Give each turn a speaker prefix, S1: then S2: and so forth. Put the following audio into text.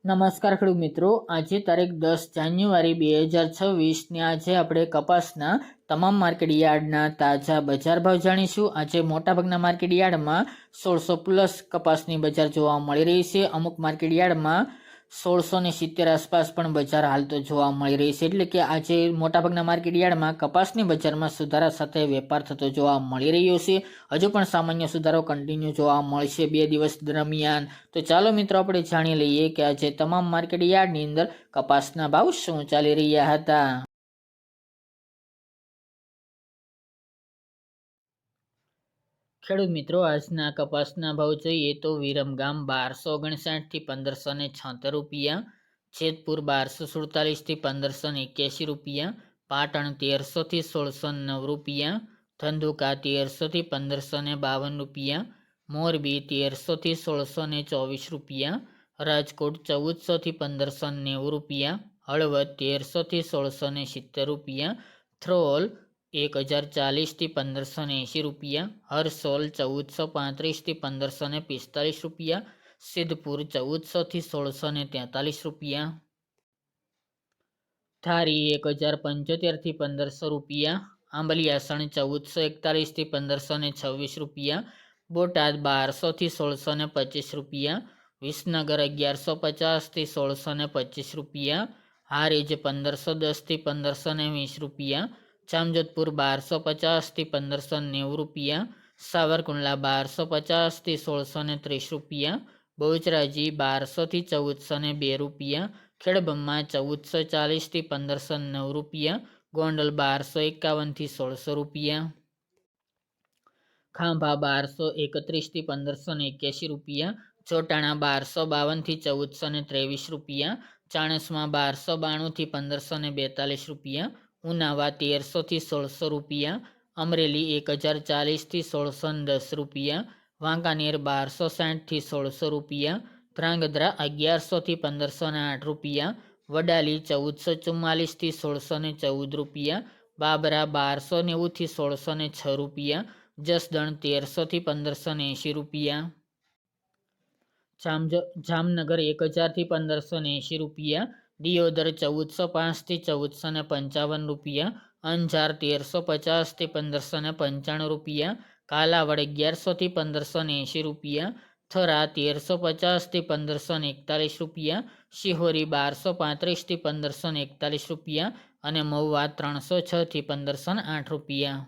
S1: નમસ્કાર ખેડૂત મિત્રો, આજે તારીખ 10 જાન્યુઆરી 2026 ને આજે આપણે કપાસના તમામ માર્કેટ યાર્ડના તાજા બજાર ભાવ જાણીશું। આજે મોટાભાગના માર્કેટ યાર્ડમાં 1600 પ્લસ કપાસની બજાર જોવા મળી રહી છે। અમુક માર્કેટ યાર્ડમાં 1670 આસપાસ પણ બજાર હાલ તો જોવા મળી રહી છે। એટલે કે આજે મોટાભાગના માર્કેટ યાર્ડમાં કપાસની બજારમાં સુધારા સાથે વેપાર થતો જોવા મળી રહ્યો છે। હજુ પણ સામાન્ય સુધારો કન્ટિન્યુ જોવા મળશે 2 દિવસ દરમિયાન। તો ચાલો મિત્રો આપણે જાણી લઈએ કે આજે તમામ માર્કેટ યાર્ડની અંદર કપાસના ભાવ શું ચાલી રહ્યા હતા। ખેડૂત મિત્રો, આજના કપાસના ભાવ જોઈએ તો વિરમગામ 1259 થી 1576 રૂપિયા, જેતપુર 1247 થી 1581 રૂપિયા, પાટણ 1300 થી 1609 રૂપિયા, ધંધુકા 1300 થી 1552 રૂપિયા, મોરબી 1300 થી 1624 રૂપિયા, રાજકોટ 1400 થી 1590 રૂપિયા, હળવદ 1300 થી 1670 રૂપિયા, થ્રોલ 1040 થી 1580 રૂપિયા, હરસોલ 1435 થી 1545 રૂપિયા, સિદ્ધપુર 1400 થી 1643 રૂપિયા, ધારી 1075 થી 1500 રૂપિયા, આંબલિયાસણ 1441 થી 1526 રૂપિયા, બોટાદ 1200 થી 1625 રૂપિયા, વિસનગર 1150 થી 1625 રૂપિયા, હારીજ 1510 થી 1520 રૂપિયા, જામજોધપુર 1250 થી 1590 રૂપિયા, સાવરકુંડલા 1250 થી 1630 રૂપિયા, બહુચરાજી 1200 થી 1402 રૂપિયા, ખેડબ્રહ્મા 1440 થી 1509 રૂપિયા, ગોંડલ 1251 થી 1600 રૂપિયા, ખાંભા 1231 થી 1581 રૂપિયા, ચોટાણા 1252 થી 1423 રૂપિયા, ચાણસ્મા 1292 થી 1542 રૂપિયા, ઉનાવા 1300 થી 1600 રૂપિયા, અમરેલી 1040 થી 1610 રૂપિયા, વાંકાનેર 1260 થી 1600 રૂપિયા, ધ્રાંગધ્રા 1100 થી 1508 રૂપિયા, વડાલી 1444 થી 1614 રૂપિયા, બાબરા 1290 થી 1606 રૂપિયા, જસદણ 1300 થી 1580 રૂપિયા, જામનગર 1000 થી 1580 રૂપિયા, દિયોદર 1405 થી 1455 રૂપિયા, અંજાર 1350 થી 1595 રૂપિયા, કાલાવડ 1100 થી 1580 રૂપિયા, થરા 1350 થી 1541 રૂપિયા, શિહોરી 1235 થી 1541 રૂપિયા અને મહુવા 306 થી 1508 રૂપિયા।